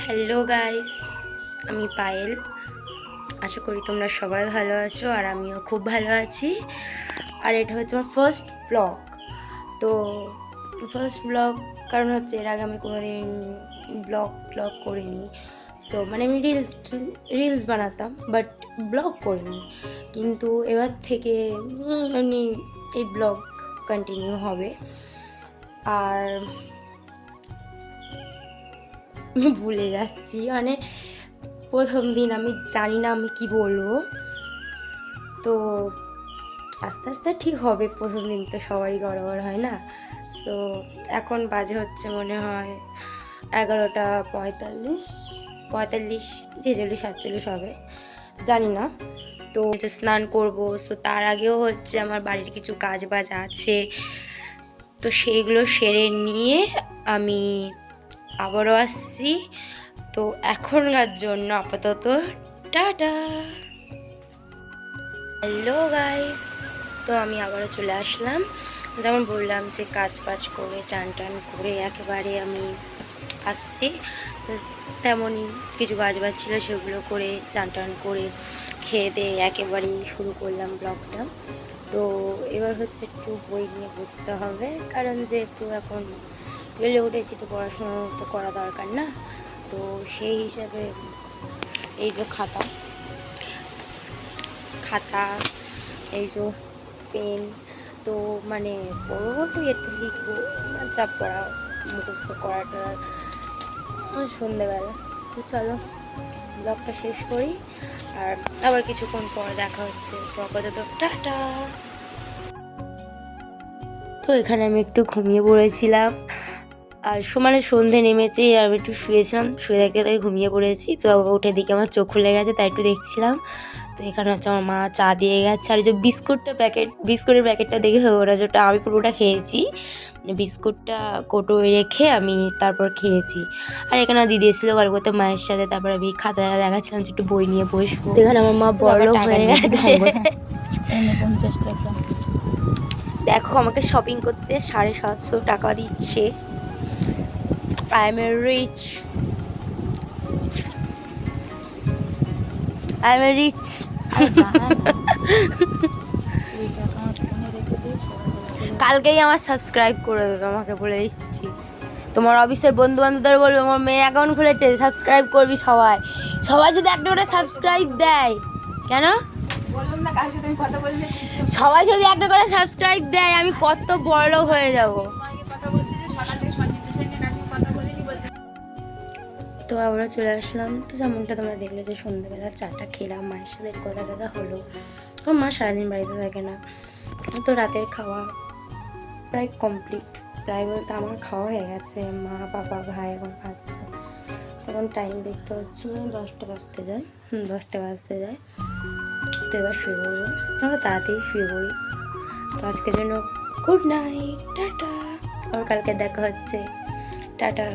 Hello guys, আমি পায়েল। আশা করি তোমরা সবাই ভালো আছো আর আমিও খুব ভালো আছি। আর এটা হচ্ছে আমার ফার্স্ট ব্লগ। তো ফার্স্ট ব্লগ কারণ হচ্ছে এর আগে আমি কোনোদিন ব্লগ করিনি। তো মানে আমি রিলস বানাতাম, বাট ব্লগ করিনি। কিন্তু এবার থেকে এমনি এই ব্লগ কন্টিনিউ হবে। আর ভুলে যাচ্ছি, মানে প্রথম দিন আমি জানি না আমি কি বলবো। তো আস্তে আস্তে ঠিক হবে। প্রথম দিন তো সবারই গড়বড় হয় না। তো এখন বাজে হচ্ছে মনে হয় 11:45, 46 হবে, জানি না। তো স্নান করব। তো তার আগেও হচ্ছে আমার বাড়ির কিছু কাজ বাজ আছে, তো সেইগুলো সেরে নিয়ে আমি আবারও আসছি। তো এখনকার জন্য আপাতত টাটা। হ্যালো গাইস, তো আমি আবারও চলে আসলাম। যেমন বললাম যে কাজ বাজ করে চান টান করে একেবারে আমি আসছি। তো তেমনই কিছু কাজ বাজ ছিল, সেগুলো করে চান টান করে খেয়ে দিয়ে একেবারেই শুরু করলাম ব্লগটা। তো এবার হচ্ছে একটু বই নিয়ে বসতে হবে, কারণ যেহেতু এখন টুয়েলভে উঠেছি, তো পড়াশুনো তো করা দরকার না। তো সেই হিসাবে এই যে খাতা, এই যে পেন, তো মানে পড়বো বলতে একটু লিখবো, যা পড়া মুখস্থ করাটা সন্ধেবেলা। তো চলো ব্লগটা শেষ করি, আর আবার কিছুক্ষণ পর দেখা হচ্ছে। তো আপাতত টাটা। তো এখানে আমি একটু ঘুমিয়ে পড়েছিলাম, আর সমানে সন্ধে নেমেছে, আর আমি একটু শুয়েছিলাম, শুয়ে দেখে ঘুমিয়ে পড়েছি। তো উঠে দিকে আমার চোখ খুলে গেছে, তাই একটু দেখছিলাম। তো এখানে হচ্ছে আমার মা চা দিয়ে গেছে, আর যে বিস্কুটের প্যাকেটটা দেখে ওরা যেটা আমি পুরোটা খেয়েছি, মানে বিস্কুটটা কোটোয় রেখে আমি তারপর খেয়েছি। আর এখানে দিদি এসেছিলো গল্প করতে মায়ের সাথে, তারপর আমি খাতা দেখাচ্ছিলাম যে একটু বই নিয়ে বসবো। এখানে আমার মা বড়লোক হয়ে গেছে। 50 টাকা। দেখো আমাকে শপিং করতে 750 টাকা দিচ্ছে। I am a rich. কালকেই আমার সাবস্ক্রাইব করে দেবে, আমাকে বলে দিচ্ছি। তোমার অফিসের বন্ধু বান্ধবদের বলবে আমার মেয়ে অ্যাকাউন্ট খুলেছে, সাবস্ক্রাইব করবি সবাই। সবাই যদি একটা করে সাবস্ক্রাইব দেয়, কেন বললাম না কার সাথে আমি কথা বললে সবাই যদি একটা করে সাবস্ক্রাইব দেয়, আমি কত বড় হয়ে যাব। তোমাকে কথা বলতে যে সকাল থেকে সঞ্জিতের সঙ্গে কার সঙ্গে কথা বলিনি বলতে। তো আমরা চলে আসলাম। তো যেমনটা তোমরা দেখলে যে সন্ধ্যাবেলা চাটা খেলাম, মায়ের সাথে কথা টথা হলো। আমার মা সারাদিন বাড়িতে থাকে না। তো রাতের খাওয়া প্রায় কমপ্লিট, প্রায় বলতে আমার খাওয়া হয়ে গেছে। মা বাবা ভাই এখন খাচ্ছে। তখন টাইম দেখতে হচ্ছে মানে 10টা বাজতে যায়। 10টা বাজতে যায়। তো এবার শুয়ে পড়বো, আমরা তাড়াতাড়ি শুয়ে পড়ি। তো আজকের জন্য গুড নাইট, টাটা। আবার কালকে দেখা হচ্ছে, টাটা।